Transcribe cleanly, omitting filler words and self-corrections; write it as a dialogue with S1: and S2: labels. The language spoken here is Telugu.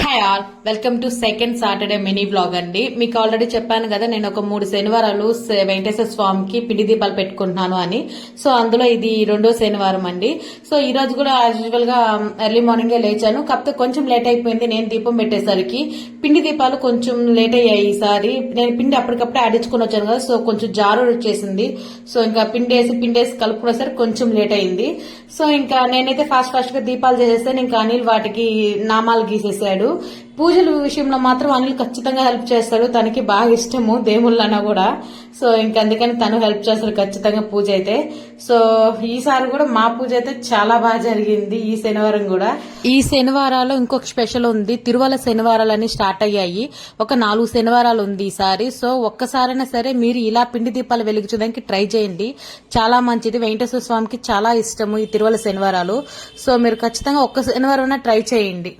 S1: Hi all, welcome to second Saturday mini blog అండి. మీకు ఆల్రెడీ చెప్పాను కదా, నేను ఒక 3 శనివారాలు వెంకటేశ్వర స్వామికి పిండి దీపాలు పెట్టుకుంటున్నాను అని. సో అందులో ఇది 2వ శనివారం అండి. సో ఈ రోజు కూడా యాజ్ యూజువల్ గా ఎర్లీ మార్నింగే లేచాను. కాకపోతే కొంచెం లేట్ అయిపోయింది. నేను దీపం పెట్టేసరికి పిండి దీపాలు కొంచెం లేట్ అయ్యాయి. ఈసారి నేను పిండి అప్పటికప్పుడే ఆడించుకుని వచ్చాను కదా, సో కొంచెం జారు వచ్చేసింది. సో ఇంకా పిండేసి కలుపుకునేసరికి కొంచెం లేట్ అయింది. సో ఇంకా నేనైతే ఫాస్ట్ గా దీపాలు చేసేస్తాను. ఇంకా అనిల్ వాటికి నామాలు గీసేసాడు. పూజల విషయంలో మాత్రం అనిల్ ఖచ్చితంగా హెల్ప్ చేస్తాడు. తనకి బాగా ఇష్టము దేవుళ్ళన్నా కూడా. సో ఇంకా అందుకని తను హెల్ప్ చేస్తాడు ఖచ్చితంగా పూజ అయితే. సో ఈసారి కూడా మా పూజ అయితే చాలా బాగా జరిగింది. ఈ శనివారం కూడా. ఈ శనివారాలు ఇంకొక స్పెషల్ ఉంది. తిరుమల శనివారాలు అని స్టార్ట్ అయ్యాయి. ఒక 4 శనివారాలు ఉంది ఈసారి. సో ఒక్కసారైనా సరే మీరు ఇలా పిండి దీపాలు వెలిగించడానికి ట్రై చేయండి. చాలా మంచిది. వెంకటేశ్వర స్వామికి చాలా ఇష్టము ఈ తిరుమల శనివారాలు. సో మీరు ఖచ్చితంగా ఒక్క శనివారం ట్రై చేయండి.